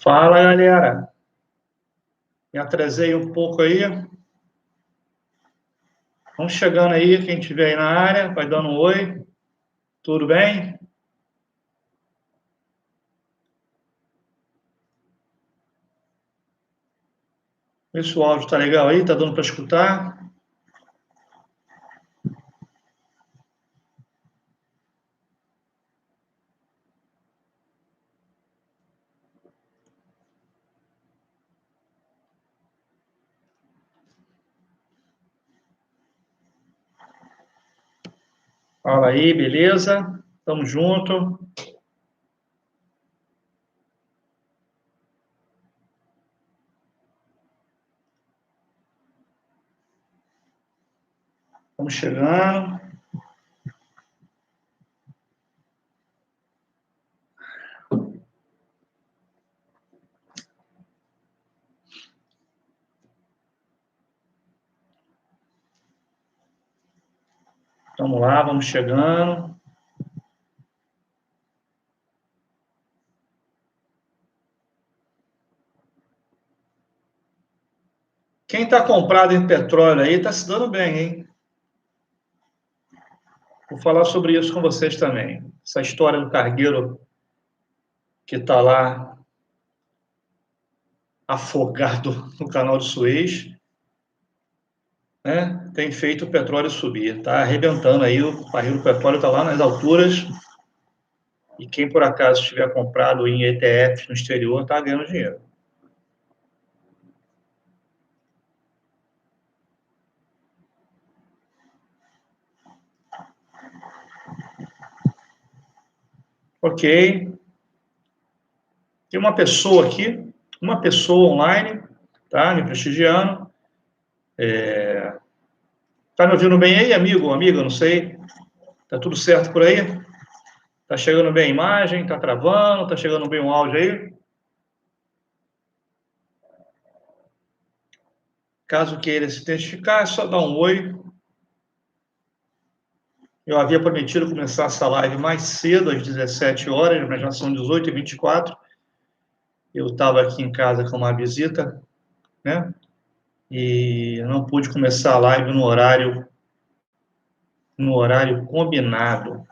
Fala, galera. Me atrasei um pouco aí. Vamos chegando aí, quem estiver aí na área, vai dando um oi. Tudo bem? Vê se o áudio está legal aí, tá dando para escutar. Fala aí, beleza? Tamo junto. Estamos chegando. Vamos lá, vamos chegando. Quem está comprado em petróleo aí está se dando bem, hein? Vou falar sobre isso com vocês também. Essa história do cargueiro que está lá afogado no canal de Suez, né, tem feito o petróleo subir. Está arrebentando aí, o barril do petróleo está lá nas alturas. E quem por acaso estiver comprado em ETF no exterior está ganhando dinheiro. Ok. Tem uma pessoa aqui, uma pessoa online, tá? Me prestigiando. Tá me ouvindo bem aí, amigo, amiga? Não sei. Tá tudo certo por aí? Tá chegando bem a imagem? Tá travando? Tá chegando bem o áudio aí? Caso queira se identificar, é só dar um oi. Eu havia prometido começar essa live mais cedo, às 17 horas, mas já são 18h24. Eu estava aqui em casa com uma visita, né? E não pude começar a live no horário combinado.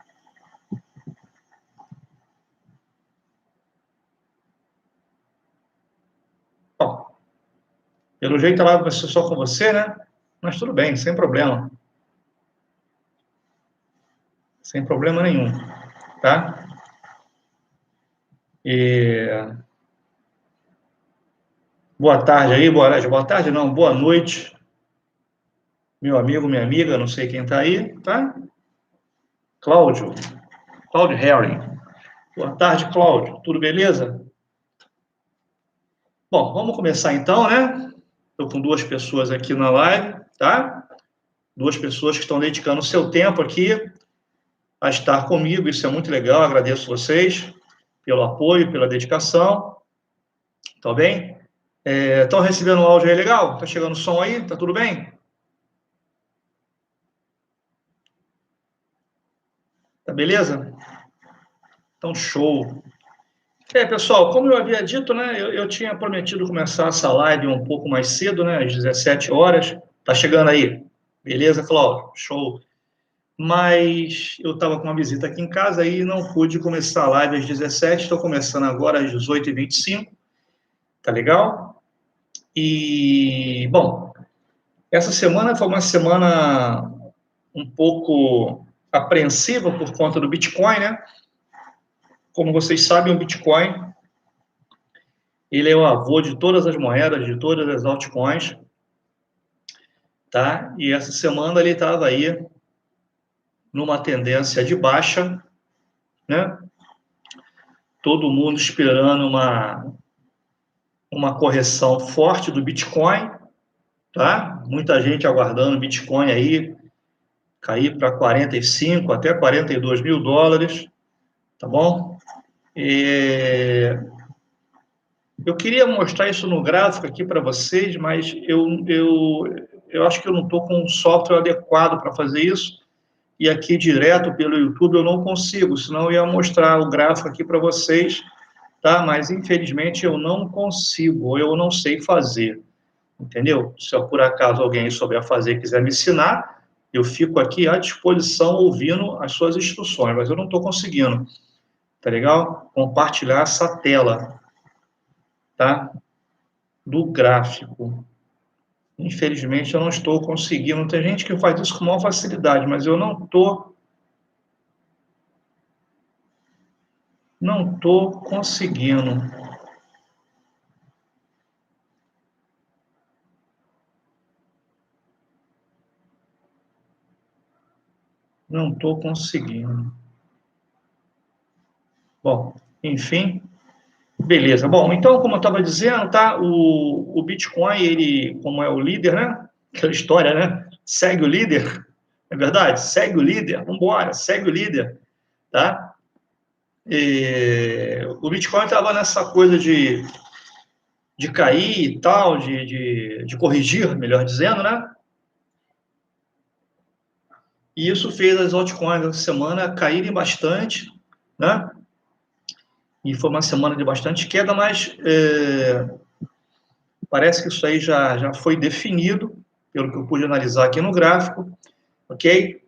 Bom, pelo jeito a live vai ser só com você, né? Mas tudo bem, sem problema. Sem problema nenhum, tá? E... Boa tarde aí, boa tarde não, boa noite, meu amigo, minha amiga, não sei quem está aí, tá? Cláudio Harry. Boa tarde, Cláudio, tudo beleza? Bom, vamos começar então, né? Estou com duas pessoas aqui na live, tá? Duas pessoas que estão dedicando o seu tempo aqui a estar comigo, isso é muito legal, agradeço vocês pelo apoio, pela dedicação, tá bem? Estão recebendo um áudio aí legal? Tá chegando som aí? Tá tudo bem? Tá beleza? Então, show. Pessoal, como eu havia dito, né, eu tinha prometido começar essa live um pouco mais cedo, né, às 17 horas. Tá chegando aí. Beleza, Cláudio? Show. Mas eu estava com uma visita aqui em casa e não pude começar a live às 17, estou começando agora às 18h25, tá legal? E, bom, essa semana foi uma semana um pouco apreensiva por conta do Bitcoin, né? Como vocês sabem, o Bitcoin, ele é o avô de todas as moedas, de todas as altcoins, tá? E essa semana ele estava aí numa tendência de baixa, né? Todo mundo esperando uma correção forte do Bitcoin, tá? Muita gente aguardando o Bitcoin aí cair para 45 até 42 mil dólares, tá bom? Eu queria mostrar isso no gráfico aqui para vocês, mas eu acho que eu não estou com um software adequado para fazer isso, e aqui direto pelo YouTube eu não consigo, senão eu ia mostrar o gráfico aqui para vocês, tá? Mas, infelizmente, eu não consigo, ou eu não sei fazer, entendeu? Se por acaso alguém souber fazer e quiser me ensinar, eu fico aqui à disposição ouvindo as suas instruções, mas eu não estou conseguindo, tá legal? Compartilhar essa tela, tá? Do gráfico. Infelizmente, eu não estou conseguindo. Tem gente que faz isso com maior facilidade, mas eu não tô conseguindo. Não estou conseguindo. Bom, enfim, beleza. Bom, então, como eu estava dizendo, tá? O Bitcoin, ele, como é o líder, né? Aquela história, né? Segue o líder, é verdade? Segue o líder, vamos embora, segue o líder, tá? E o Bitcoin estava nessa coisa de cair e tal, de corrigir, melhor dizendo, né? E isso fez as altcoins essa semana caírem bastante, né? E foi uma semana de bastante queda, mas parece que isso aí já foi definido, pelo que eu pude analisar aqui no gráfico, ok?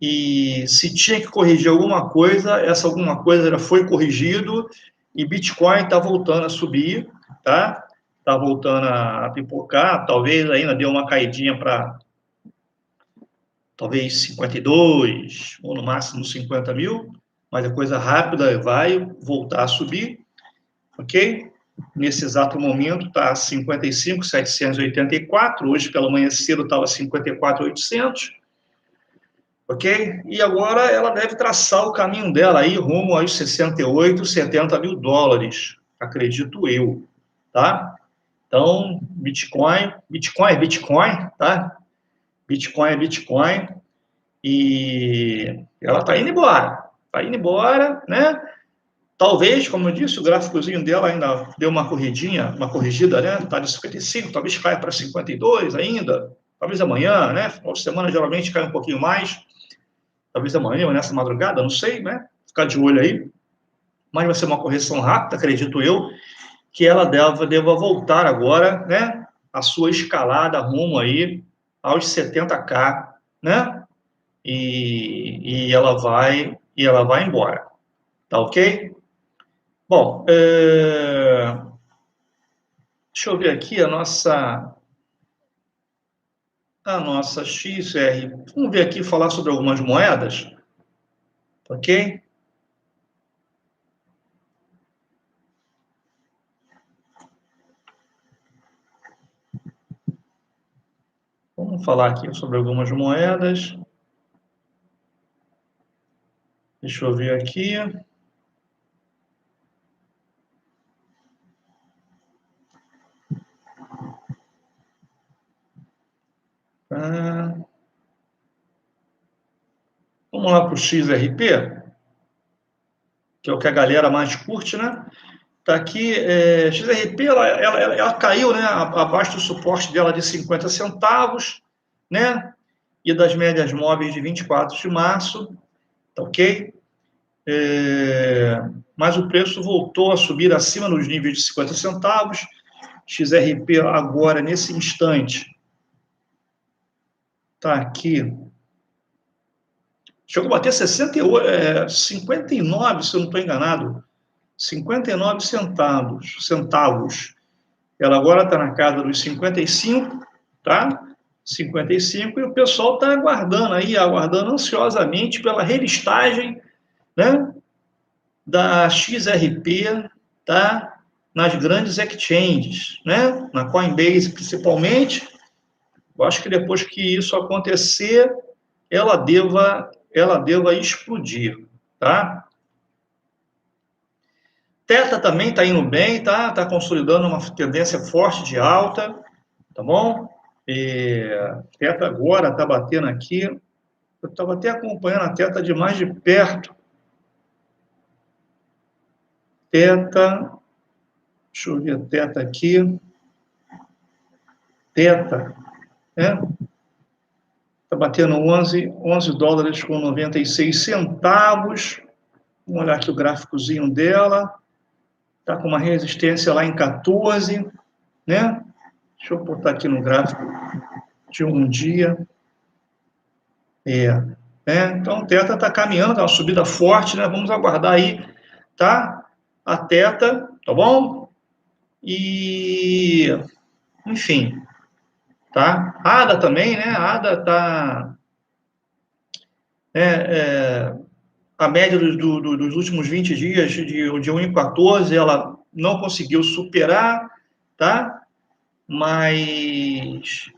E se tinha que corrigir alguma coisa, essa alguma coisa já foi corrigido e Bitcoin está voltando a subir, tá? Está voltando a pipocar, talvez ainda deu uma caidinha para talvez 52 ou no máximo 50 mil, mas a coisa rápida vai voltar a subir, ok? Nesse exato momento está 55.784, hoje pela manhã cedo estava 54.800, ok? E agora ela deve traçar o caminho dela aí rumo aos 68, 70 mil dólares, acredito eu, tá? Então, Bitcoin é Bitcoin, tá? Bitcoin é Bitcoin, e ela está indo embora, né? Talvez, como eu disse, o gráficozinho dela ainda deu uma corridinha, uma corrigida, né? Está de 55, talvez caia para 52 ainda, talvez amanhã, né? Final de semana geralmente cai um pouquinho mais, talvez amanhã ou nessa madrugada, não sei, né? Ficar de olho aí. Mas vai ser uma correção rápida, acredito eu, que ela deva voltar agora, né? A sua escalada rumo aí aos 70k, né? E ela vai embora, tá ok? Bom, deixa eu ver aqui a nossa XR. Vamos ver aqui falar sobre algumas moedas, ok? Vamos falar aqui sobre algumas moedas. Deixa eu ver aqui. Vamos lá para o XRP, que é o que a galera mais curte, né? Tá aqui, XRP, ela caiu, né, abaixo do suporte dela de 50 centavos, né? E das médias móveis de 24 de março, tá ok? Mas o preço voltou a subir acima dos níveis de 50 centavos. XRP agora, nesse instante, está aqui. Chegou a bater 68, 59, se eu não estou enganado. 59 centavos. Ela agora está na casa dos 55, tá? 55, e o pessoal está aguardando ansiosamente pela relistagem, né, da XRP, tá? Nas grandes exchanges, né? Na Coinbase, principalmente. Eu acho que depois que isso acontecer, ela deva explodir, tá? Teta também está indo bem, tá? Está consolidando uma tendência forte de alta, tá bom? Teta agora está batendo aqui. Eu estava até acompanhando a Teta de mais de perto. Teta, deixa eu ver a Teta aqui. Teta, né? Está batendo 11 dólares com 96 centavos. Vamos olhar aqui o gráficozinho dela. Está com uma resistência lá em 14, né? Deixa eu botar aqui no gráfico de um dia. Então, o Teta está caminhando, tá uma subida forte, né? Vamos aguardar aí, tá? A Teta, tá bom? E, enfim, tá? A ADA também, né? A ADA tá... a média dos últimos 20 dias, de 1,14, ela não conseguiu superar, tá? Mas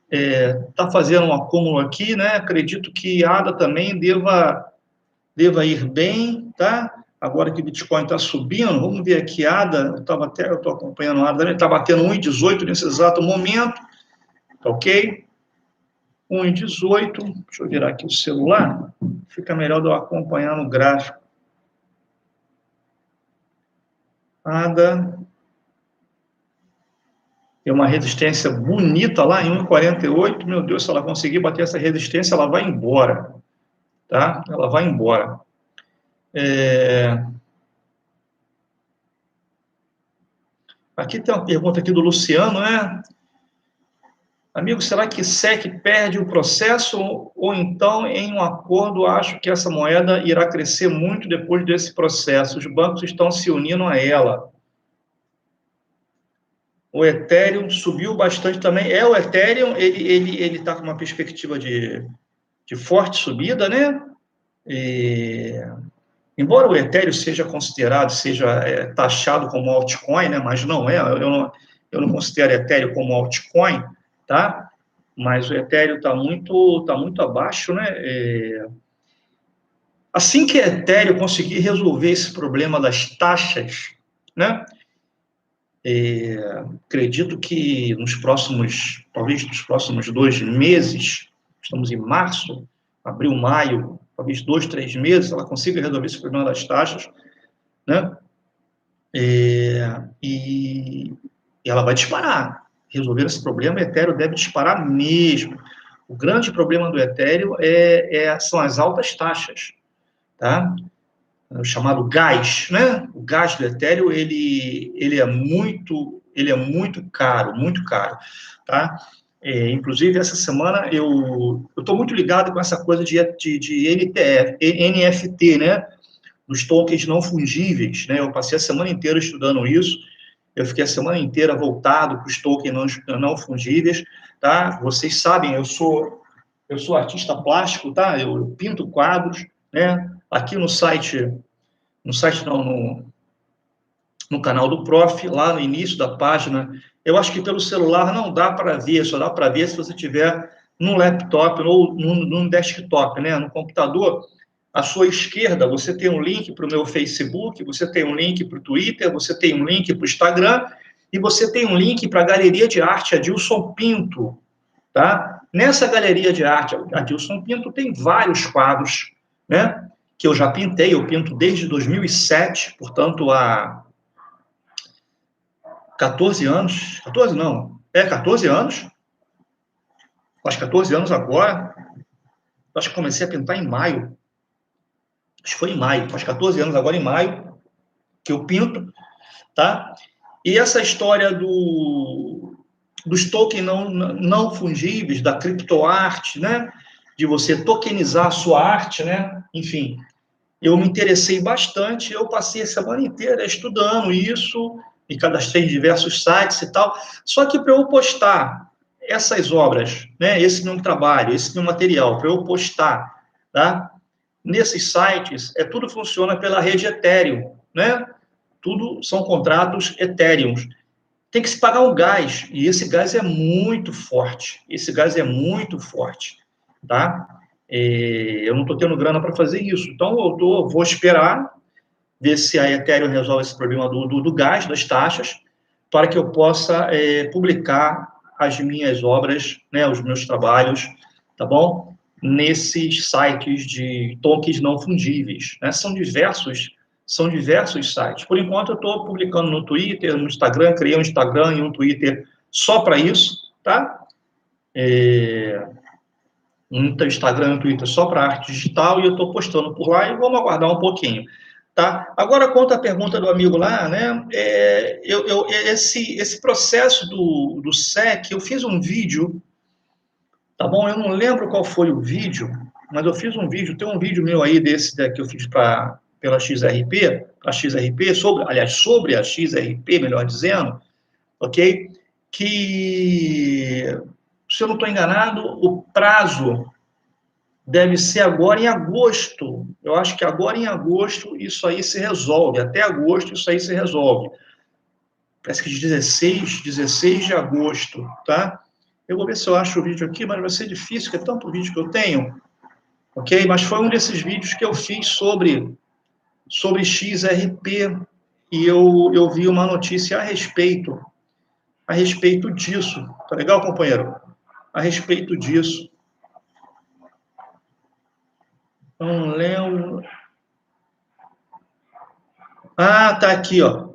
está fazendo um acúmulo aqui, né? Acredito que a ADA também deva ir bem, tá? Agora que o Bitcoin está subindo, vamos ver aqui, a ADA, eu estou acompanhando a ADA, está batendo 1,18 nesse exato momento, tá ok? 1,18, deixa eu virar aqui o celular, fica melhor de eu acompanhar no gráfico. ADA tem uma resistência bonita lá em 1,48, meu Deus, se ela conseguir bater essa resistência, ela vai embora, tá? Ela vai embora. Aqui tem uma pergunta aqui do Luciano, né? Amigo, será que SEC perde o processo ou então, em um acordo, acho que essa moeda irá crescer muito depois desse processo? Os bancos estão se unindo a ela. O Ethereum subiu bastante também. O Ethereum, ele está com uma perspectiva de forte subida, né? Embora o Ethereum seja considerado, seja taxado como altcoin, né? Mas não é, eu não considero Ethereum como altcoin, tá? Mas o Ethereum está muito abaixo, né? Assim que a Ethereum conseguir resolver esse problema das taxas, né? Acredito que talvez nos próximos 2 meses, estamos em março, abril, maio, talvez 2, 3 meses, ela consiga resolver esse problema das taxas, né? E ela vai disparar. Resolver esse problema, o Ethereum deve disparar mesmo. O grande problema do Ethereum são as altas taxas, tá? O chamado gás, né? O gás do Ethereum, ele é muito caro, tá? Inclusive, essa semana, eu estou muito ligado com essa coisa de NFT, né? Dos tokens não fungíveis, né? Eu passei a semana inteira estudando isso, eu fiquei a semana inteira voltado para os tokens não fungíveis, tá? Vocês sabem, eu sou artista plástico, tá? Eu pinto quadros, né? Aqui no site não, no canal do Prof, lá no início da página, eu acho que pelo celular não dá para ver, só dá para ver se você tiver num laptop ou num desktop, né? No computador, à sua esquerda, você tem um link para o meu Facebook, você tem um link para o Twitter, você tem um link para o Instagram, e você tem um link para a Galeria de Arte Adilson Pinto, tá? Nessa Galeria de Arte Adilson Pinto tem vários quadros, né? Que eu já pintei, eu pinto desde 2007, portanto, há 14 anos, 14 não, 14 anos, faz 14 anos agora, acho que comecei a pintar em maio, acho que foi em maio, faz 14 anos agora em maio, que eu pinto, tá? E essa história dos tokens não fungíveis, da criptoarte, né? De você tokenizar a sua arte, né? Enfim, eu me interessei bastante, eu passei a semana inteira estudando isso, me cadastrei em diversos sites e tal, só que para eu postar essas obras, né, esse meu trabalho, esse meu material, para eu postar, tá, nesses sites, tudo funciona pela rede Ethereum, né? Tudo são contratos Ethereum. Tem que se pagar um gás, e esse gás é muito forte, tá? Eu não estou tendo grana para fazer isso, então vou esperar ver se a Ethereum resolve esse problema do gás, das taxas, para que eu possa publicar as minhas obras, né, os meus trabalhos, tá bom? Nesses sites de tokens não fungíveis, né? São diversos sites. Por enquanto, eu estou publicando no Twitter, no Instagram, criei um Instagram e um Twitter só para isso, tá? No Instagram e no Twitter só para arte digital, e eu estou postando por lá, e vamos aguardar um pouquinho. Tá? Agora, quanto à pergunta do amigo lá, né? Esse processo do SEC, eu fiz um vídeo, tá bom? Eu não lembro qual foi o vídeo, mas eu fiz um vídeo, tem um vídeo meu aí desse que eu fiz pela XRP, sobre a XRP, melhor dizendo, ok? Que, se eu não estou enganado, o prazo deve ser agora em agosto. Eu acho que agora em agosto isso aí se resolve. Até agosto isso aí se resolve. Parece que de 16 de agosto, tá? Eu vou ver se eu acho o vídeo aqui, mas vai ser difícil, porque é tanto vídeo que eu tenho, ok? Mas foi um desses vídeos que eu fiz sobre XRP, e eu vi uma notícia a respeito disso. Tá legal, companheiro? A respeito disso. Não lembro. Ah, tá aqui, ó.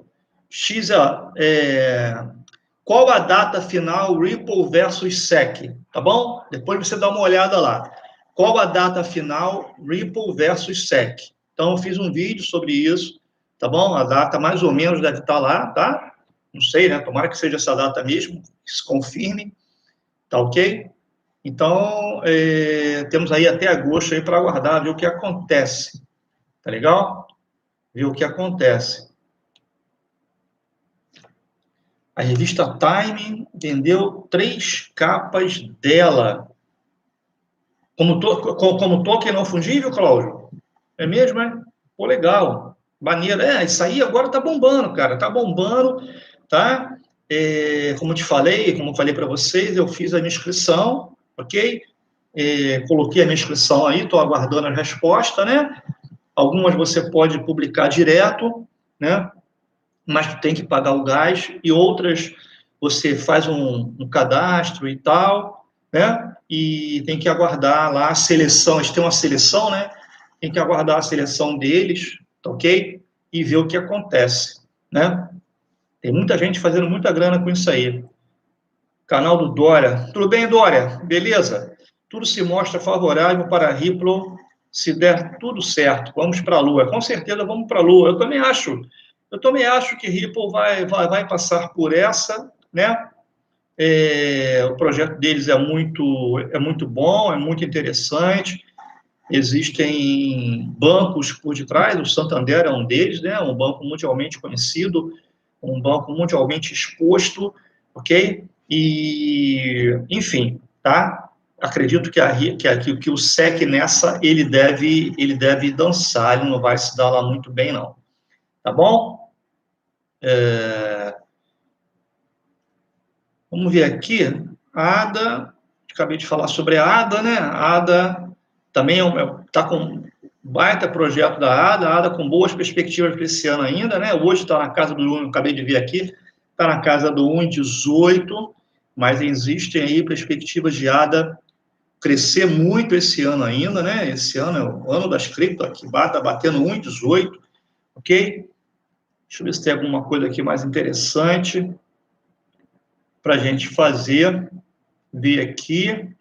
Qual a data final Ripple versus SEC? Tá bom? Depois você dá uma olhada lá. Qual a data final Ripple versus SEC? Então, eu fiz um vídeo sobre isso, tá bom? A data mais ou menos deve estar lá, tá? Não sei, né? Tomara que seja essa data mesmo, que se confirme, tá ok? Então, temos aí até agosto aí para aguardar, ver o que acontece, tá legal? Ver o que acontece. A revista Time vendeu 3 capas dela. Como token não fungível, Cláudio? É mesmo, é? Pô, legal. Maneiro. Isso aí agora tá bombando, cara. Tá bombando, tá? Como eu falei para vocês, eu fiz a minha inscrição, ok? Coloquei a minha inscrição aí, estou aguardando a resposta, né? Algumas você pode publicar direto, né? Mas tu tem que pagar o gás, e outras você faz um cadastro e tal, né? E tem que aguardar lá a seleção, eles têm uma seleção, né? Tem que aguardar a seleção deles, tá ok? E ver o que acontece, né? Tem muita gente fazendo muita grana com isso aí. Canal do Dória. Tudo bem, Dória? Beleza? Tudo se mostra favorável para a Ripple se der tudo certo. Vamos para a Lua. Com certeza vamos para a Lua. Eu também acho que Ripple vai passar por essa, né? O projeto deles é muito bom, é muito interessante. Existem bancos por detrás, o Santander é um deles, né? Um banco mundialmente conhecido, um banco mundialmente exposto, ok? E, enfim, tá? Acredito que o SEC nessa ele deve dançar, ele não vai se dar lá muito bem, não. Tá bom? Vamos ver aqui. A ADA, acabei de falar sobre a ADA, né? A ADA também está com um baita projeto da ADA, a ADA com boas perspectivas para esse ano ainda, né? Hoje está na casa do 1, acabei de ver aqui, está na casa do 1,18, mas existem aí perspectivas de ADA crescer muito esse ano ainda, né? Esse ano é o ano das cripto, aqui está batendo 1,18, ok? Deixa eu ver se tem alguma coisa aqui mais interessante para a gente fazer, ver aqui.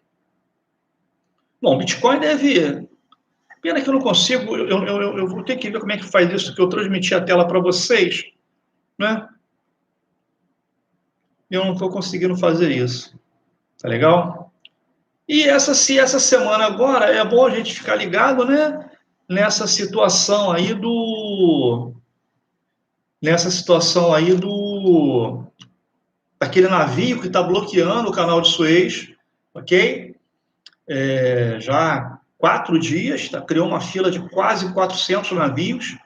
Bom, Bitcoin deve... Pena que eu não consigo, eu vou ter que ver como é que faz isso, que eu transmiti a tela para vocês, né? Eu não estou conseguindo fazer isso. Tá legal? E essa semana agora, é bom a gente ficar ligado, né? Nessa situação aí daquele navio que está bloqueando o canal de Suez, ok? Já 4 dias, criou uma fila de quase 400 navios,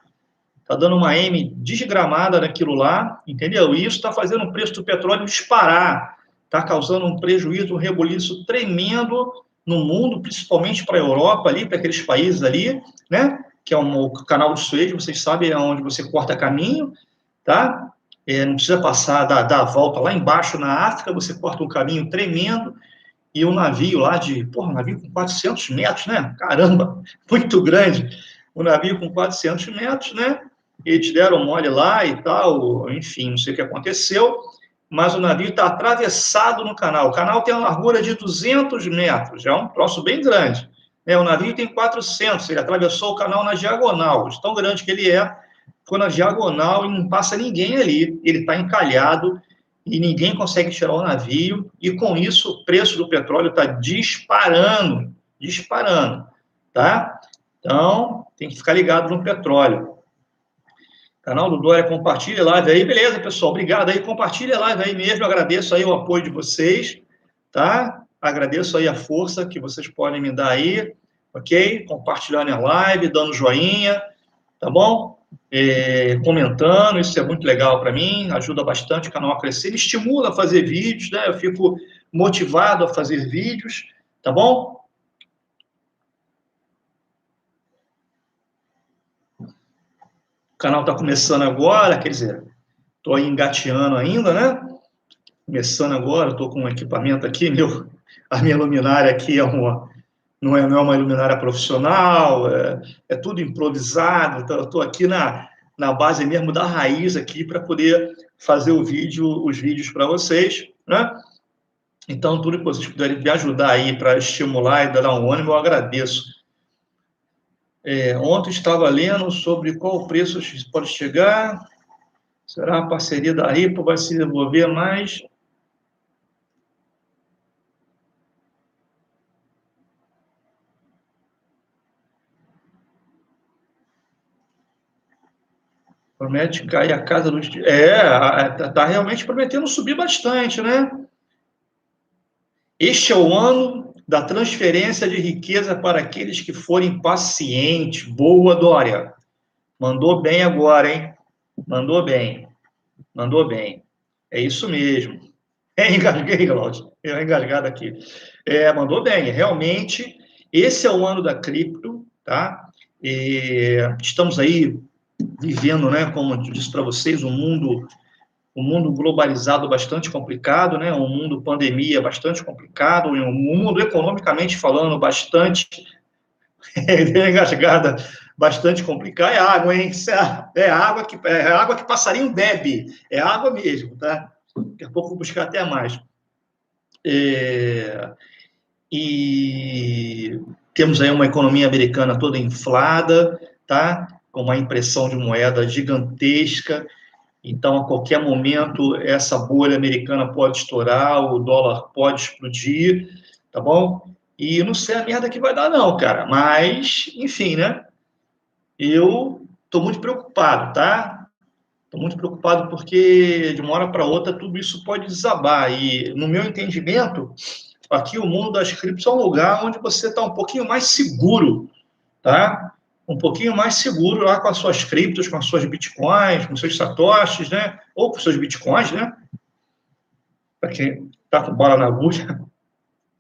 está dando uma M desgramada naquilo lá, entendeu? E isso está fazendo o preço do petróleo disparar, está causando um prejuízo, um rebuliço tremendo no mundo, principalmente para a Europa ali, para aqueles países ali, né? Que é o canal de Suez, vocês sabem, é onde você corta caminho, tá? Não precisa passar, dar a volta lá embaixo na África, você corta um caminho tremendo, e um navio lá um navio com 400 metros, né? Caramba, muito grande. Um navio com 400 metros, né? Eles deram mole lá e tal, enfim, não sei o que aconteceu, mas o navio está atravessado no canal. O canal tem uma largura de 200 metros, é um troço bem grande, O navio tem 400, ele atravessou o canal na diagonal, de tão grande que ele é, foi na diagonal e não passa ninguém ali, ele está encalhado e ninguém consegue tirar o navio, e com isso o preço do petróleo está disparando, disparando, tá? Então, tem que ficar ligado no petróleo. Canal do Dória, compartilha a live aí, beleza, pessoal, obrigado aí, compartilha a live aí mesmo, agradeço aí o apoio de vocês, tá? Agradeço aí a força que vocês podem me dar aí, ok? Compartilhando a live, dando joinha, tá bom? Comentando, isso é muito legal para mim, ajuda bastante o canal a crescer, me estimula a fazer vídeos, né? Eu fico motivado a fazer vídeos, tá bom? O canal está começando agora, quer dizer, estou aí engateando ainda, né? Começando agora, estou com um equipamento aqui, a minha luminária aqui não é uma luminária profissional, é tudo improvisado, então eu estou aqui na base mesmo da raiz aqui para poder fazer os vídeos para vocês, né? Então, tudo que vocês puderem me ajudar aí para estimular e dar um ânimo, eu agradeço. Ontem estava lendo sobre qual o preço pode chegar, será a parceria da RIPA vai se desenvolver mais? Promete cair a casa dos... tá realmente prometendo subir bastante, né? Este é o ano da transferência de riqueza para aqueles que forem pacientes. Boa, Dória. Mandou bem agora, hein? Mandou bem. Mandou bem. É isso mesmo. Engasguei, Glaucio. Eu engasgado aqui. Mandou bem. Realmente, esse é o ano da cripto, tá? Estamos aí vivendo, né, como eu disse para vocês, um mundo globalizado bastante complicado, né, um mundo pandemia bastante complicado, um mundo economicamente falando bastante engasgada, bastante complicado. É água, hein? É água que passarinho bebe, é água mesmo, tá? Daqui a pouco vou buscar até mais. E temos aí uma economia americana toda inflada, tá? Com uma impressão de moeda gigantesca. Então, a qualquer momento, essa bolha americana pode estourar, o dólar pode explodir, tá bom? E não sei a merda que vai dar, não, cara. Mas, enfim, né? Eu estou muito preocupado, tá? Estou muito preocupado porque, de uma hora para outra, tudo isso pode desabar. E, no meu entendimento, aqui o mundo das criptos é um lugar onde você está um pouquinho mais seguro, tá? Um pouquinho mais seguro lá com as suas criptos, com as suas bitcoins, com seus satoshis, né? Ou com seus bitcoins, né? Para quem está com bola na agulha,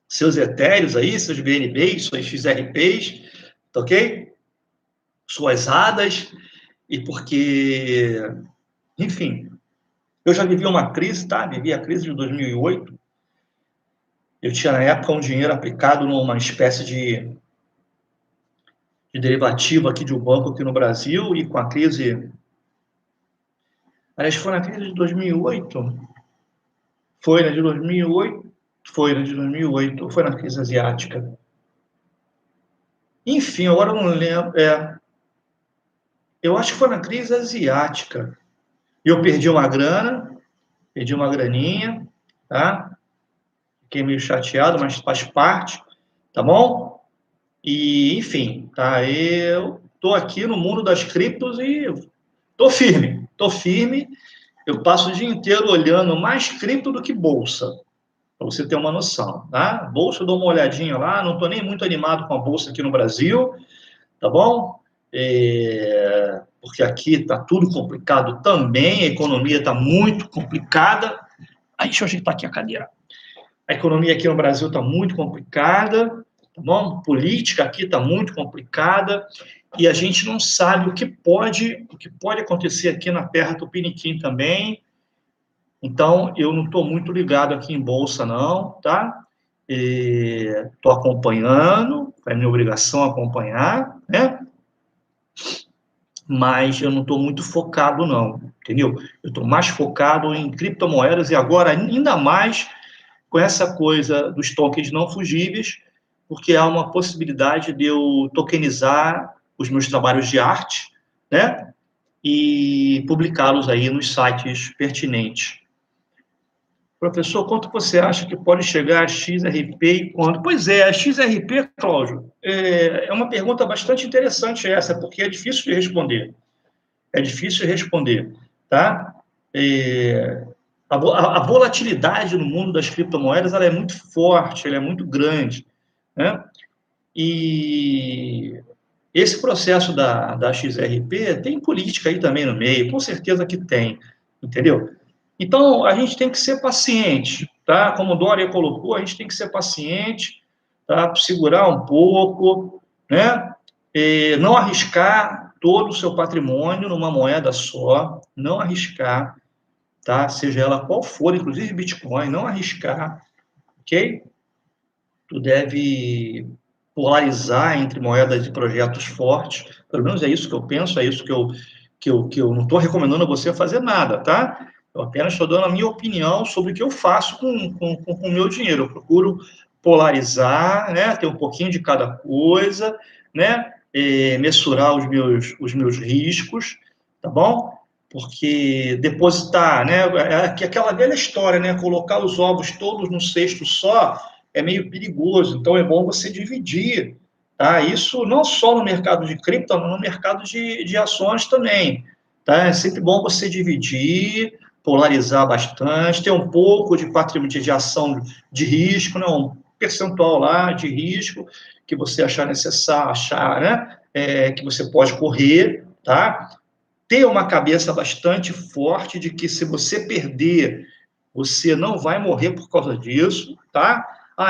seus etéreos aí, seus BNBs, suas XRPs, tá ok? Suas ADAs, e porque, enfim, eu já vivi uma crise, tá? Vivi a crise de 2008. Eu tinha, na época, um dinheiro aplicado numa espécie de derivativo aqui de um banco aqui no Brasil, e com a crise... Aliás, foi na crise de 2008? Foi na de 2008? Foi na de 2008, ou foi na crise asiática? Enfim, agora eu não lembro. Eu acho que foi na crise asiática. E eu perdi uma grana, perdi uma graninha, tá? Fiquei meio chateado, mas faz parte, tá bom? E, enfim, tá? Eu tô aqui no mundo das criptos e tô firme, tô firme. Eu passo o dia inteiro olhando mais cripto do que bolsa, para você ter uma noção, tá? Bolsa, eu dou uma olhadinha lá, não tô nem muito animado com a bolsa aqui no Brasil, tá bom? Porque aqui está tudo complicado também, a economia está muito complicada. Aí, deixa eu ajeitar aqui a cadeira. A economia aqui no Brasil está muito complicada, tá bom? Política aqui está muito complicada, e a gente não sabe o que pode acontecer aqui na terra Tupiniquim também. Então, eu não estou muito ligado aqui em bolsa, não, tá? Estou acompanhando, é minha obrigação acompanhar, né? Mas eu não estou muito focado, não, entendeu? Eu estou mais focado em criptomoedas, e agora, ainda mais com essa coisa dos tokens não fugíveis, porque há uma possibilidade de eu tokenizar os meus trabalhos de arte, né? E publicá-los aí nos sites pertinentes. Professor, quanto você acha que pode chegar a XRP e quando? Pois é, a XRP, Cláudio, é uma pergunta bastante interessante essa, porque é difícil de responder. É difícil de responder, tá? A volatilidade no mundo das criptomoedas ela é muito forte, ela é muito grande, né? E esse processo da XRP tem política aí também no meio, com certeza que tem, entendeu? Então, a gente tem que ser paciente, tá? Como o Dória colocou, a gente tem que ser paciente, tá? Segurar um pouco, né? Não arriscar todo o seu patrimônio numa moeda só, não arriscar, tá? Seja ela qual for, inclusive Bitcoin, não arriscar, ok? Tu deve polarizar entre moedas e projetos fortes, pelo menos é isso que eu penso, é isso que eu não estou recomendando a você fazer nada, tá? Eu apenas estou dando a minha opinião sobre o que eu faço com o meu dinheiro. Eu procuro polarizar, né? Ter um pouquinho de cada coisa, né? Mensurar os meus riscos, tá bom? Porque depositar, né? Aquela velha história, né? Colocar os ovos todos num cesto só é meio perigoso. Então, é bom você dividir, tá? Isso não só no mercado de cripto, mas no mercado de ações também, tá? É sempre bom você dividir, polarizar bastante, ter um pouco de patrimônio de ação de risco, né? Um percentual lá de risco que você achar necessário, né? Que você pode correr, tá? Ter uma cabeça bastante forte de que se você perder, você não vai morrer por causa disso, tá?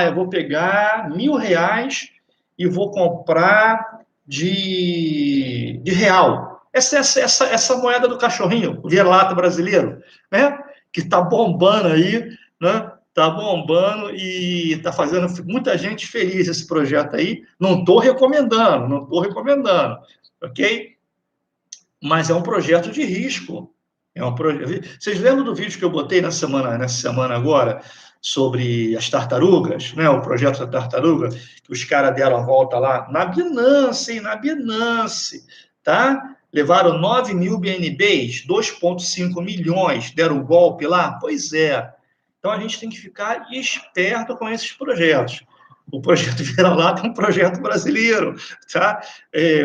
Eu vou pegar R$ 1.000 e vou comprar de real. Essa moeda do cachorrinho, o vira-lata brasileiro, né? Que está bombando aí, né? Está bombando e está fazendo muita gente feliz esse projeto aí. Não estou recomendando, ok? Mas é um projeto de risco. Vocês lembram do vídeo que eu botei nessa semana agora sobre as tartarugas, né? O projeto da tartaruga, que os caras deram a volta lá na Binance, hein? Na Binance, tá? Levaram 9.000 BNBs, 2,5 milhões, deram o golpe lá? Pois é. Então a gente tem que ficar esperto com esses projetos. O projeto Vira-Lata é um projeto brasileiro, tá?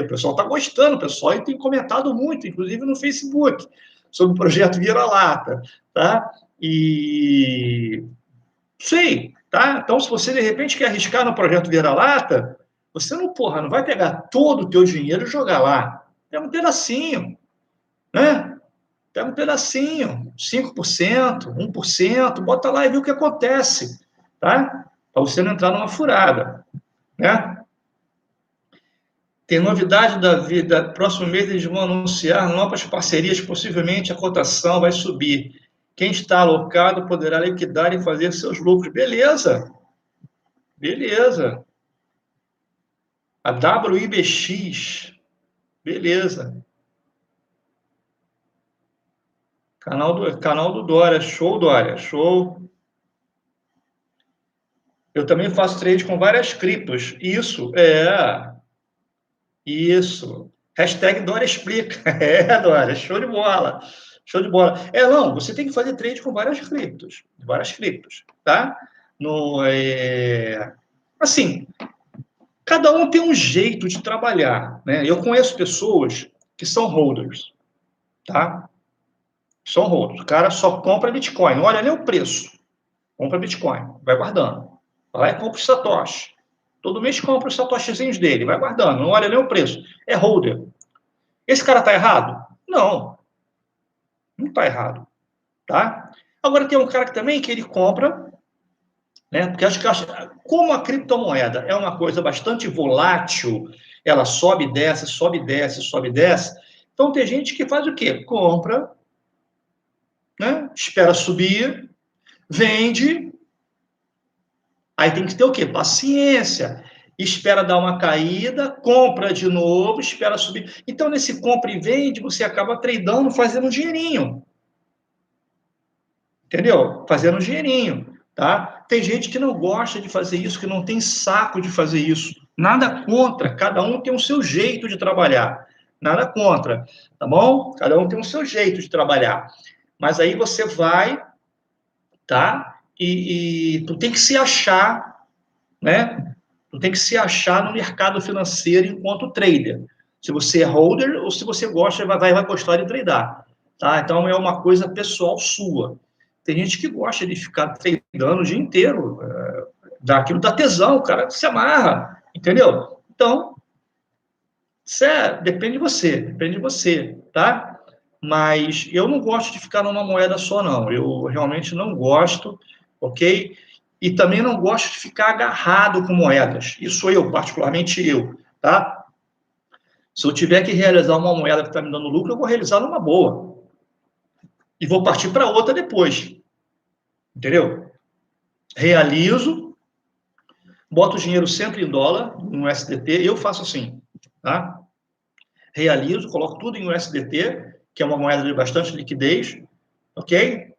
O pessoal está gostando, o pessoal tem comentado muito, inclusive no Facebook, sobre o projeto Vira-Lata, tá? E sei, tá? Então, se você de repente quer arriscar no projeto Vira-Lata, você não vai pegar todo o teu dinheiro e jogar lá. Pega um pedacinho, né? Pega um pedacinho, 5%, 1%, bota lá e vê o que acontece, tá? Para você não entrar numa furada, né? Tem novidade da vida. Próximo mês eles vão anunciar novas parcerias, possivelmente a cotação vai subir. Quem está alocado poderá liquidar e fazer seus lucros. Beleza, beleza. A WIBX, beleza. Canal do Dória, show, Dória, show. Eu também faço trade com várias criptos. Isso. Hashtag Dória explica. Dória, show de bola. Show de bola. Não, você tem que fazer trade com várias criptos, tá? No, assim, cada um tem um jeito de trabalhar, né? Eu conheço pessoas que são holders, tá? São holders. O cara só compra Bitcoin, não olha nem o preço. Compra Bitcoin, vai guardando. Vai lá e compra os Satoshi. Todo mês compra os Satoshizinhos dele, vai guardando, não olha nem o preço. É holder. Esse cara está errado? Não, não está errado, tá? Agora tem um cara que também que ele compra, né? Porque como a criptomoeda é uma coisa bastante volátil, ela sobe, desce, sobe, desce, sobe, desce. Então tem gente que faz o quê? Compra, né? Espera subir, vende. Aí tem que ter o quê? Paciência. Espera dar uma caída, compra de novo, espera subir. Então, nesse compra e vende, você acaba tradando, fazendo um dinheirinho. Entendeu? Fazendo um dinheirinho. tá? Tem gente que não gosta de fazer isso, que não tem saco de fazer isso. Nada contra, cada um tem o seu jeito de trabalhar. Nada contra, tá bom? Cada um tem o seu jeito de trabalhar. Mas aí você vai, tá? E tu tem que se achar, né? Tu tem que se achar no mercado financeiro enquanto trader. Se você é holder ou se você gosta, vai gostar de tradar, tá? Então é uma coisa pessoal sua. Tem gente que gosta de ficar tradando o dia inteiro, daquilo dá tesão, o cara se amarra, entendeu? Então, depende de você, tá? Mas eu não gosto de ficar numa moeda só, não. Eu realmente não gosto, ok? E também não gosto de ficar agarrado com moedas. Isso eu, particularmente eu, tá? Se eu tiver que realizar uma moeda que está me dando lucro, eu vou realizar numa boa. E vou partir para outra depois. Entendeu? Realizo, boto o dinheiro sempre em dólar, no SDT, eu faço assim, tá? Realizo, coloco tudo em USDT, que é uma moeda de bastante liquidez, ok?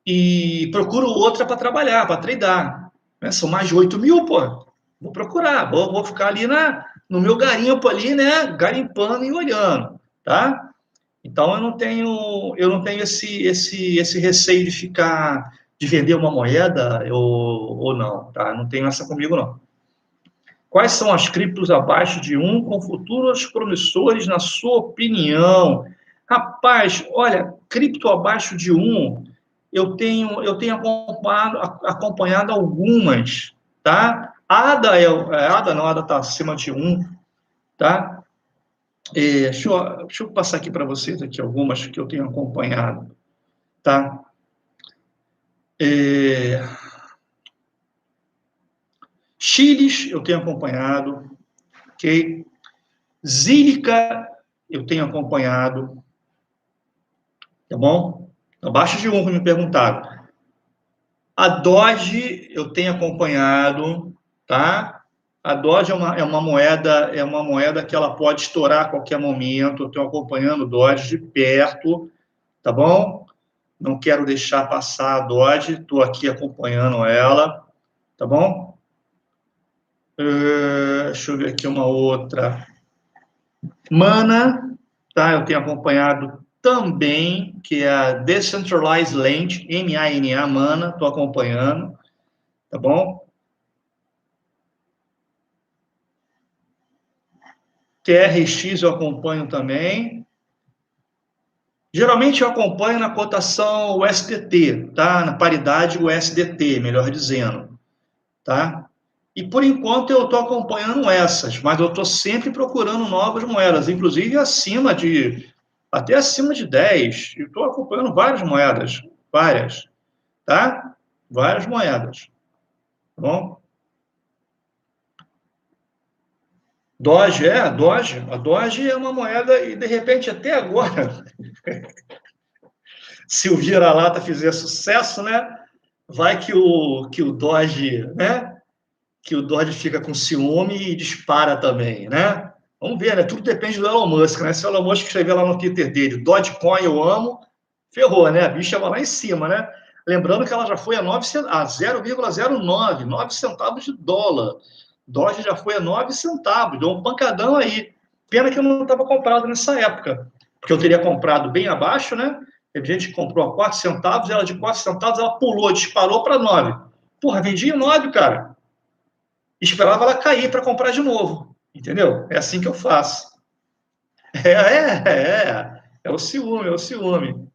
E procuro outra para trabalhar, para tradar. Né? São mais de 8 mil, pô. Vou procurar, vou ficar ali no meu garimpo ali, né? Garimpando e olhando, tá? Então eu não tenho esse receio de ficar, de vender uma moeda ou não, tá? Não tenho essa comigo, não. Quais são as criptos abaixo de um com futuros promissores, na sua opinião? Rapaz, olha, cripto abaixo de um, eu tenho acompanhado algumas, tá? ADA não, ADA está acima de um, tá? Deixa eu passar aqui para vocês aqui algumas que eu tenho acompanhado, tá? É, Chiles eu tenho acompanhado, ok? Zílica eu tenho acompanhado, tá bom? Abaixo de um que me perguntaram. A Doge eu tenho acompanhado, tá? A Doge é uma moeda que ela pode estourar a qualquer momento. Eu estou acompanhando o Doge de perto, tá bom? Não quero deixar passar a Doge, estou aqui acompanhando ela, tá bom? Deixa eu ver aqui uma outra. Mana, tá? Eu tenho acompanhado também, que é a Decentralized Land, MANA, Mana, estou acompanhando, tá bom? TRX eu acompanho também. Geralmente eu acompanho na cotação USDT, tá? Na paridade USDT, melhor dizendo, tá? E por enquanto eu estou acompanhando essas, mas eu estou sempre procurando novas moedas, inclusive até acima de 10. Eu estou acompanhando várias moedas, várias, tá? Várias moedas, tá bom? Doge, a Doge é uma moeda e de repente até agora, se o vira-lata fizer sucesso, né? Vai que o Doge, né? Que o Doge fica com ciúme e dispara também, né? Vamos ver, né? Tudo depende do Elon Musk, né? Se o Elon Musk escrever lá no Twitter dele, Dogecoin eu amo, ferrou, né? A bicha vai lá em cima, né? Lembrando que ela já foi a 0,09, 9 centavos de dólar. Doge já foi a 9 centavos, deu um pancadão aí. Pena que eu não estava comprado nessa época, porque eu teria comprado bem abaixo, né? Teve gente que comprou a 4 centavos, ela de 4 centavos, ela pulou, disparou para 9. Porra, vendi em 9, cara. Esperava ela cair para comprar de novo, entendeu? É assim que eu faço. É o ciúme, é o ciúme.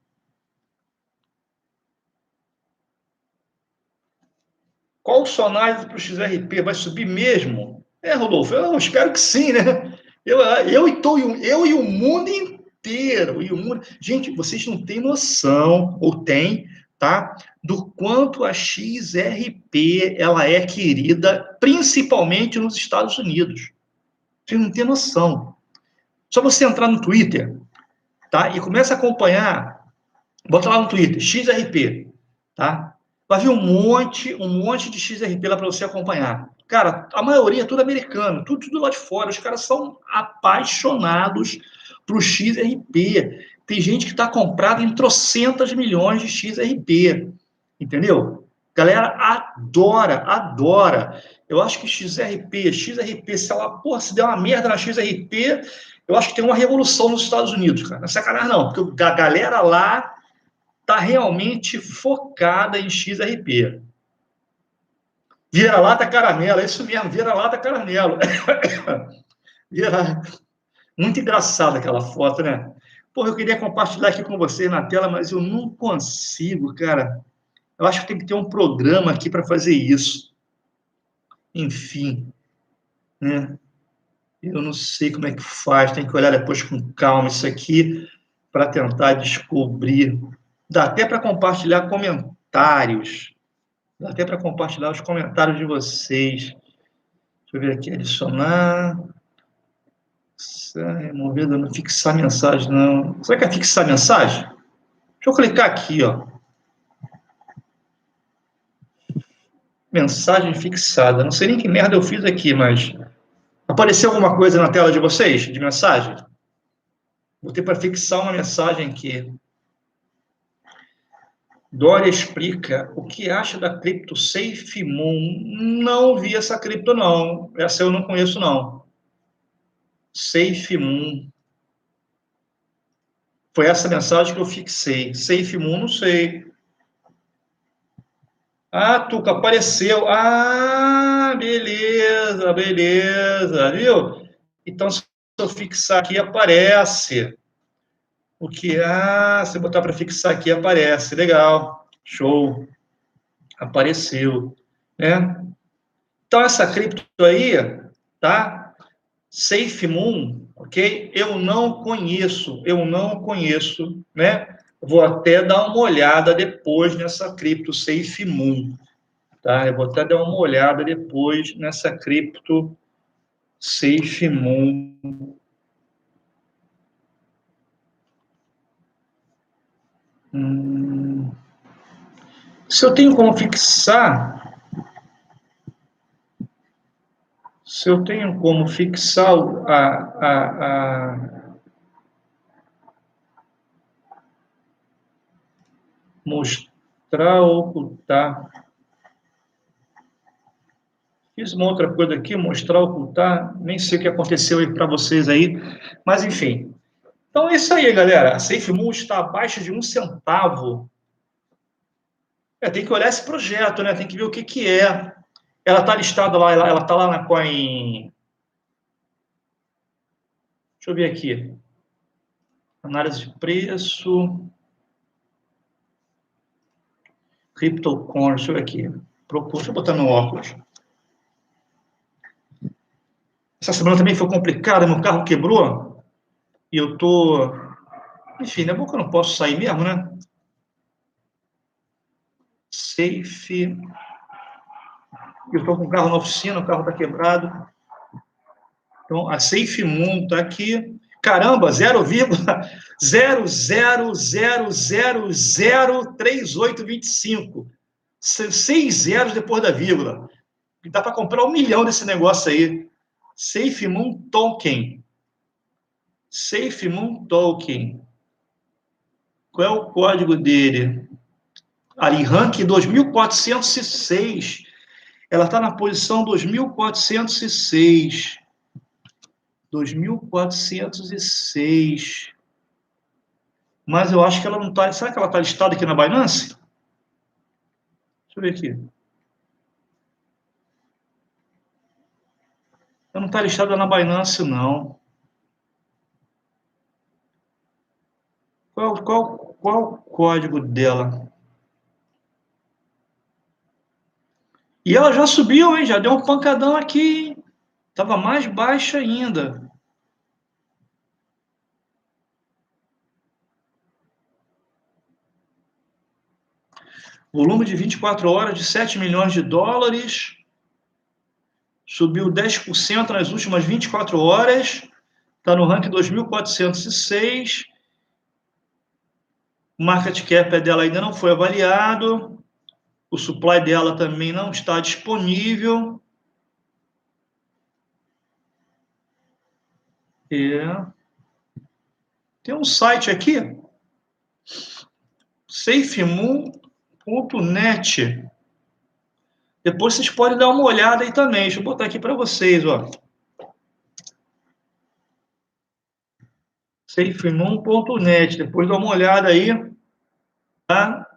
Qual o sonagem para o XRP? Vai subir mesmo? Rodolfo, eu espero que sim, né? Eu e o mundo inteiro. Gente, vocês não têm noção, ou têm, tá? Do quanto a XRP ela é querida, principalmente nos Estados Unidos. Vocês não têm noção. Só você entrar no Twitter, tá? E começa a acompanhar, bota lá no Twitter, XRP, tá? Vai vir um monte de XRP lá para você acompanhar. Cara, a maioria é tudo americano, tudo lá de fora. Os caras são apaixonados pro XRP. Tem gente que está comprado em trocentas milhões de XRP, entendeu? Galera adora, adora. Eu acho que XRP, se ela, porra, se der uma merda na XRP, eu acho que tem uma revolução nos Estados Unidos, cara. Não é sacanagem, não, porque a galera lá tá realmente focada em XRP. Vira-lata caramelo, é isso mesmo, vira-lata caramelo. Vira... Muito engraçada aquela foto, né? Porra, eu queria compartilhar aqui com vocês na tela, mas eu não consigo, cara. Eu acho que tem que ter um programa aqui para fazer isso. Enfim, né? Eu não sei como é que faz, tem que olhar depois com calma isso aqui para tentar descobrir. Dá até para compartilhar comentários. Dá até para compartilhar os comentários de vocês. Deixa eu ver aqui, adicionar. Removido, não fixar mensagem, não. Será que é fixar mensagem? Deixa eu clicar aqui, ó. Mensagem fixada. Não sei nem que merda eu fiz aqui, mas apareceu alguma coisa na tela de vocês, de mensagem? Botei para fixar uma mensagem aqui. Dória explica o que acha da cripto SafeMoon. Não vi essa cripto, não. Essa eu não conheço, não. SafeMoon. Foi essa mensagem que eu fixei. SafeMoon, não sei. Ah, Tuca, apareceu. Ah, beleza, beleza, viu? Então, se eu fixar aqui, aparece. O que? Ah, se eu botar para fixar aqui, aparece. Legal. Show. Apareceu. Né? Então, essa cripto aí, tá? SafeMoon, ok? Eu não conheço, né? Vou até dar uma olhada depois nessa cripto SafeMoon, tá? Eu vou até dar uma olhada depois nessa cripto SafeMoon. Se eu tenho como fixar, se eu tenho como fixar mostrar, ocultar. Fiz uma outra coisa aqui, mostrar, ocultar. Nem sei o que aconteceu aí para vocês aí, mas enfim. Então é isso aí, galera. A SafeMoon está abaixo de 1 centavo. Tem que olhar esse projeto, né? Tem que ver o que, que é. Ela está listada lá, ela está lá na Coin. Deixa eu ver aqui. Análise de preço. CryptoCoin, deixa eu ver aqui. Deixa eu botar no óculos. Essa semana também foi complicada, meu carro quebrou. E eu tô. Enfim, é bom que eu não posso sair mesmo, né? Safe. Eu estou com o carro na oficina, o carro está quebrado. Então, a SafeMoon está aqui. Caramba, 0,000003825. 6 zeros depois da vírgula. Dá para comprar 1 milhão desse negócio aí. SafeMoon Token. SafeMoon Token. Qual é o código dele? Ali, rank 2406. Ela está na posição 2406. 2406. Mas eu acho que ela não está. Será que ela está listada aqui na Binance? Deixa eu ver aqui. Ela não está listada na Binance, não. Qual o código dela? E ela já subiu, hein? Já deu um pancadão aqui. Estava mais baixa ainda. Volume de 24 horas de 7 milhões de dólares. Subiu 10% nas últimas 24 horas. Está no ranking 2406. O market cap dela ainda não foi avaliado. O supply dela também não está disponível. Tem um site aqui, safemoon.net. Depois vocês podem dar uma olhada aí também. Deixa eu botar aqui para vocês, ó. safemoon.net. Depois dá uma olhada aí, tá?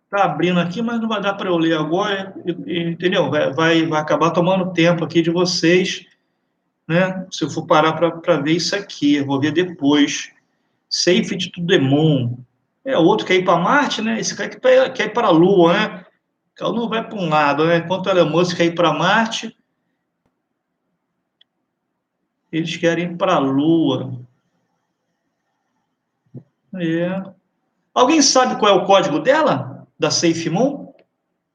Tá abrindo aqui, mas não vai dar para eu ler agora, entendeu? Vai acabar tomando tempo aqui de vocês, né? Se eu for parar para ver isso aqui, eu vou ver depois. Safety to the Moon. É outro quer ir para Marte, né? Esse cara quer ir para a Lua, né? Então não vai para um lado, né? Enquanto o Elon Musk quer ir para Marte, eles querem ir para a Lua. É. Alguém sabe qual é o código dela? Da SafeMoon?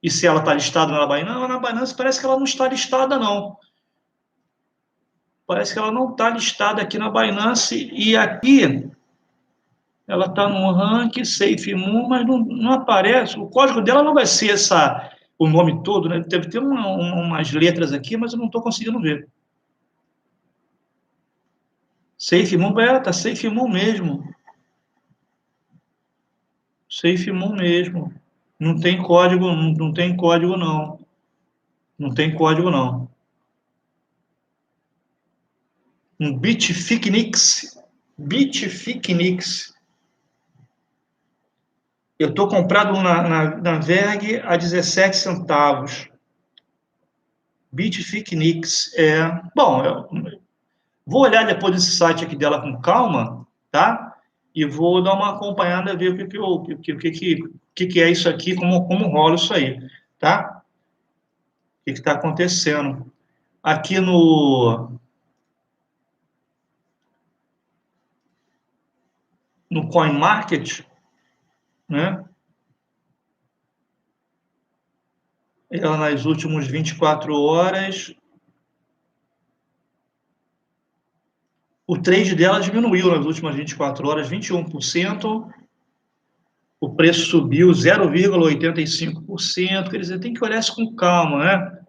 E se ela está listada na Binance? Não, na Binance parece que ela não está listada, não. Parece que ela não está listada aqui na Binance. E aqui ela está no ranking SafeMoon, mas não aparece. O código dela não vai ser o nome todo, né? Deve ter umas letras aqui, mas eu não estou conseguindo ver. SafeMoon, tá SafeMoon mesmo. SafeMoon mesmo. Não tem código, não tem código, não. Não tem código, não. Um Bitfinex. Bitfinex. Eu estou comprado na VERG a 17 centavos. Bitfinex. Bom, eu vou olhar depois desse site aqui dela com calma, tá? E vou dar uma acompanhada, ver o que é isso aqui, como rola isso aí, tá? O que está acontecendo. Aqui no CoinMarket, né? Ela nas últimas 24 horas, o trade dela diminuiu nas últimas 24 horas, 21%. O preço subiu 0,85%. Quer dizer, tem que olhar isso com calma, né?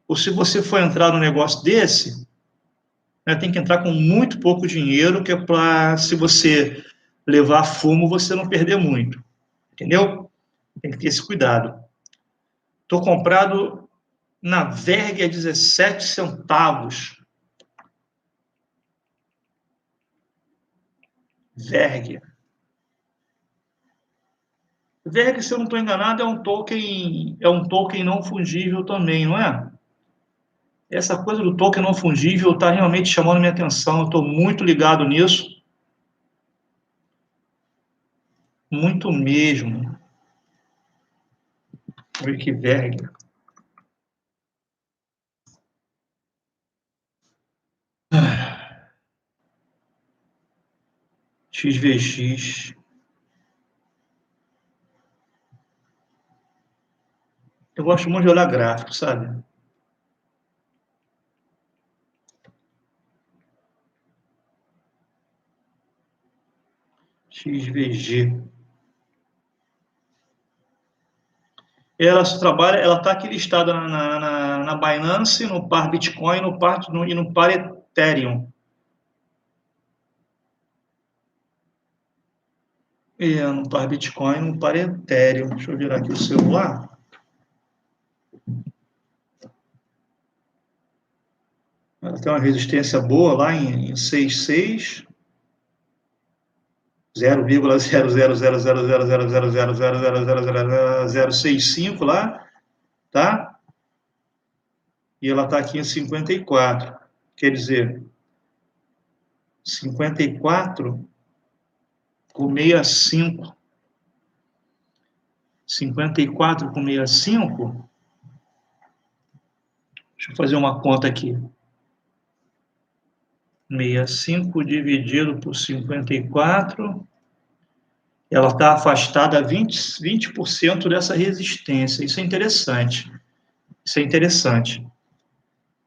Ou se você for entrar num negócio desse, né, tem que entrar com muito pouco dinheiro, que é para, se você levar fumo, você não perder muito. Entendeu? Tem que ter esse cuidado. Estou comprado na VERG a 17 centavos. VERG. VERG, se eu não estou enganado, é um token não fungível também, não é? Essa coisa do token não fungível está realmente chamando minha atenção. Eu estou muito ligado nisso. Muito mesmo. Wikiveg. XVX. Eu gosto muito de olhar gráfico, sabe? XVG. Ela trabalha, ela está aqui listada na Binance, no par Bitcoin, e no par Ethereum. No par Bitcoin, no par Ethereum. Deixa eu virar aqui o celular. Ela tem uma resistência boa lá em 6,6. 0,000000000000065 lá, tá? E ela está aqui em 54. Quer dizer, 54 com 65. 54 com 65. Deixa eu fazer uma conta aqui. 65 dividido por 54. Ela está afastada a 20% dessa resistência. Isso é interessante. Isso é interessante,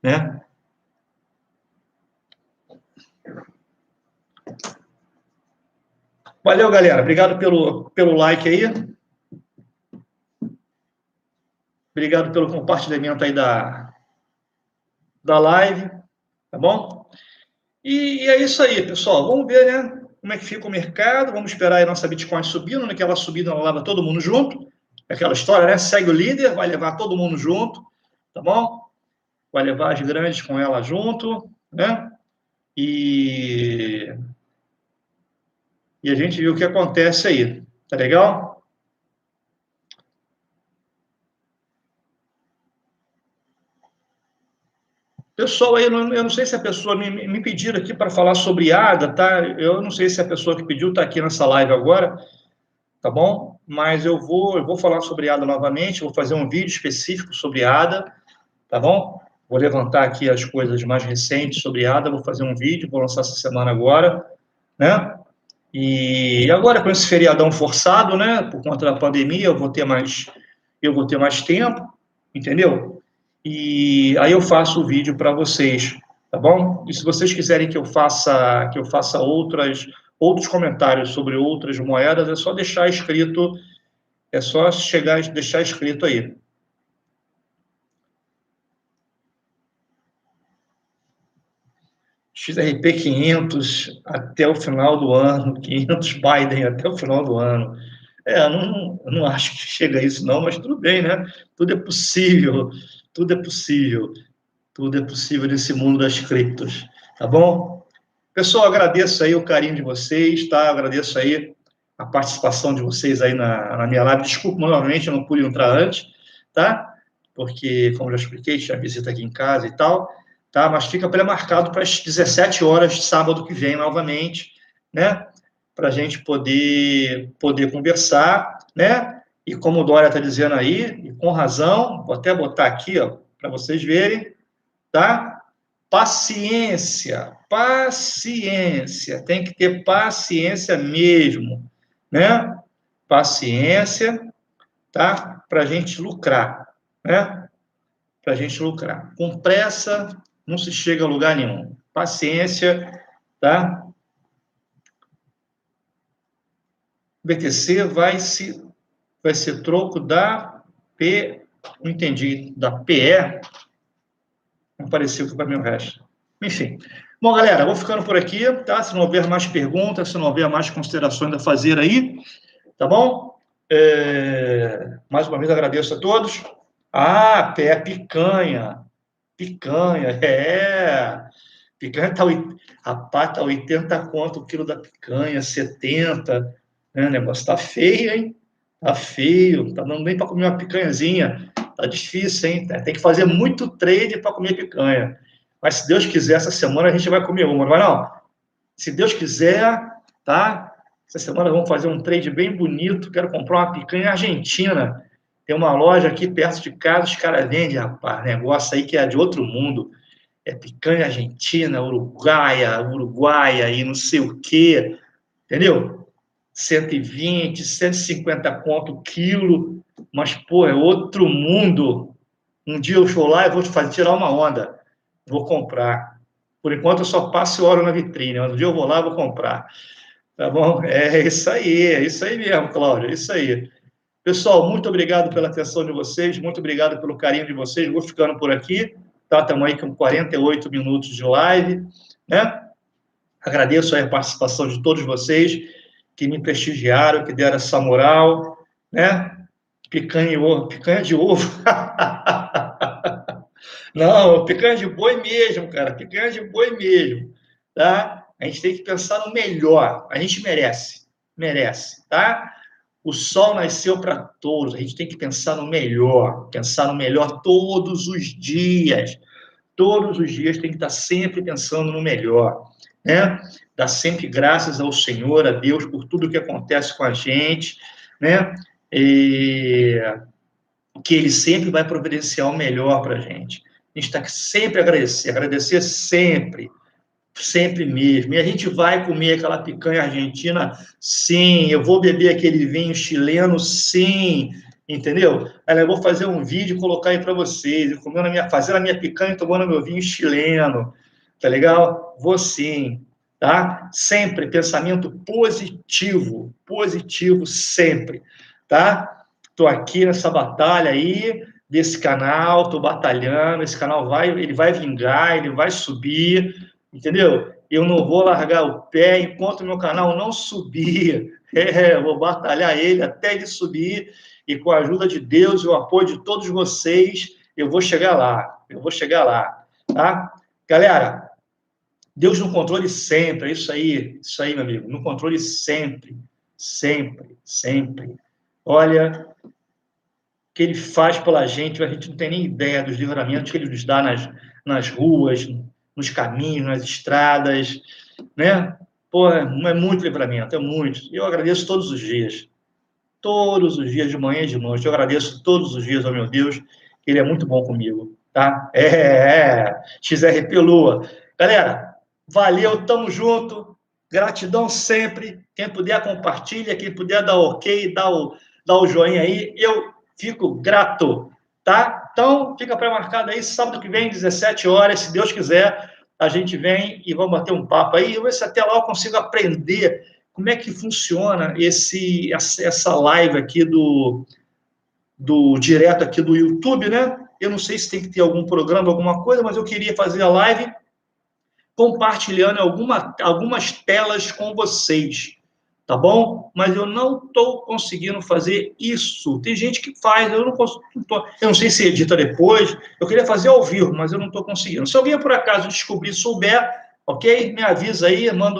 né? Valeu, galera. Obrigado pelo like aí. Obrigado pelo compartilhamento aí da live, tá bom? E é isso aí, pessoal. Vamos ver, né? Como é que fica o mercado. Vamos esperar a nossa Bitcoin subindo, né? Que ela subindo, ela leva todo mundo junto, aquela história, né? Segue o líder, vai levar todo mundo junto, tá bom? Vai levar as grandes com ela junto, né? E, e a gente viu o que acontece aí, tá legal? Pessoal, aí, eu não sei se a pessoa me pediram aqui para falar sobre ADA, tá? Eu não sei se a pessoa que pediu está aqui nessa live agora, tá bom? Mas eu vou falar sobre ADA novamente, vou fazer um vídeo específico sobre ADA, tá bom? Vou levantar aqui as coisas mais recentes sobre ADA, vou fazer um vídeo, vou lançar essa semana agora, né? E agora com esse feriadão forçado, né, por conta da pandemia, eu vou ter mais tempo, entendeu? E aí eu faço o vídeo para vocês, tá bom? E se vocês quiserem que eu faça outros comentários sobre outras moedas, é só deixar escrito, é só chegar e deixar escrito aí. XRP 500 até o final do ano, 500 Biden até o final do ano. Eu não acho que chega a isso não, mas tudo bem, né? Tudo é possível, tudo é possível, tudo é possível nesse mundo das criptos, tá bom? Pessoal, agradeço aí o carinho de vocês, tá? Agradeço aí a participação de vocês aí na minha live. Desculpa, novamente, eu não pude entrar antes, tá? Porque, como eu já expliquei, tinha visita aqui em casa e tal, tá? Mas fica pré-marcado para as 17 horas de sábado que vem, novamente, né? Para a gente poder conversar, né? E como o Dória está dizendo aí, e com razão, vou até botar aqui, ó, para vocês verem, tá? Paciência, paciência, tem que ter paciência mesmo, né? Paciência, tá? Para a gente lucrar, né? Para a gente lucrar. Com pressa, não se chega a lugar nenhum. Paciência, tá? BTC vai ser troco da P, não entendi, da PE, não apareceu para mim o resto. Enfim. Bom, galera, vou ficando por aqui, tá? Se não houver mais perguntas, se não houver mais considerações a fazer aí, tá bom? Mais uma vez agradeço a todos. Ah, pé picanha. Picanha, Picanha tá, rapaz, tá 80 conto o quilo da picanha, 70, né? O negócio tá feio, hein? Tá feio, tá dando nem para comer uma picanhazinha. Tá difícil, hein? Tem que fazer muito trade para comer picanha. Mas se Deus quiser, essa semana a gente vai comer uma, não vai não? Se Deus quiser, tá? Essa semana vamos fazer um trade bem bonito. Quero comprar uma picanha argentina. Tem uma loja aqui perto de casa, os caras vendem, rapaz, negócio aí que é de outro mundo. É picanha argentina, uruguaia e não sei o quê, entendeu? 120, 150 conto o quilo, mas, pô, é outro mundo. Um dia eu vou lá e vou tirar uma onda. Vou comprar. Por enquanto eu só passo hora na vitrine, mas um dia eu vou lá e vou comprar. Tá bom? É isso aí mesmo, Cláudio, é isso aí. Pessoal, muito obrigado pela atenção de vocês, muito obrigado pelo carinho de vocês. Vou ficando por aqui, tá? Estamos aí com 48 minutos de live, né? Agradeço aí a participação de todos vocês que me prestigiaram, que deram essa moral, né? Picanha de ovo. Não, picanha de boi mesmo, cara, picanha de boi mesmo, tá? A gente tem que pensar no melhor, a gente merece, tá? O sol nasceu para todos, a gente tem que pensar no melhor todos os dias tem que estar sempre pensando no melhor, né? Dar sempre graças ao Senhor, a Deus, por tudo que acontece com a gente, né? E que Ele sempre vai providenciar o melhor para a gente. A gente está sempre a agradecer sempre, sempre mesmo. E a gente vai comer aquela picanha argentina, sim. Eu vou beber aquele vinho chileno, sim. Entendeu? Aí eu vou fazer um vídeo e colocar aí para vocês. Fazendo a minha picanha e tomando meu vinho chileno. Tá legal? Vou sim. Tá? Sempre pensamento positivo. Positivo sempre. Tá? Tô aqui nessa batalha aí desse canal, estou batalhando, esse canal ele vai vingar, ele vai subir, entendeu? Eu não vou largar o pé enquanto o meu canal não subir, Vou batalhar ele até ele subir, e com a ajuda de Deus e o apoio de todos vocês, eu vou chegar lá, tá? Galera, Deus no controle sempre, é isso aí, meu amigo, no controle sempre, sempre, sempre. Olha, o que ele faz pela gente, a gente não tem nem ideia dos livramentos que ele nos dá nas ruas, nos caminhos, nas estradas, né? Pô, é muito livramento, é muito. E eu agradeço todos os dias, de manhã e de noite. Eu agradeço todos os dias ao meu Deus, que ele é muito bom comigo, tá? XRP Lua. Galera, valeu, tamo junto. Gratidão sempre. Quem puder, compartilha. Quem puder, dá ok, dá o joinha aí. Eu fico grato, tá? Então, fica pré-marcado aí, sábado que vem, 17 horas, se Deus quiser, a gente vem e vamos bater um papo aí. Eu ver se até lá eu consigo aprender como é que funciona essa live aqui do direto aqui do YouTube, né? Eu não sei se tem que ter algum programa, alguma coisa, mas eu queria fazer a live compartilhando algumas telas com vocês, tá bom? Mas eu não estou conseguindo fazer isso. Tem gente que faz, eu não sei se edita depois. Eu queria fazer ao vivo, mas eu não estou conseguindo. Se alguém por acaso descobrir, souber, ok? Me avisa aí, manda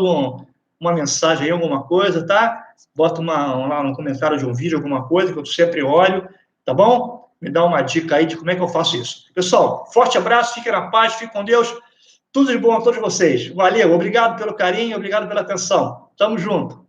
uma mensagem aí, alguma coisa, tá? Bota lá no comentário de um vídeo, alguma coisa, que eu sempre olho, tá bom? Me dá uma dica aí de como é que eu faço isso. Pessoal, forte abraço, fiquem na paz, fiquem com Deus. Tudo de bom a todos vocês. Valeu, obrigado pelo carinho, obrigado pela atenção. Tamo junto.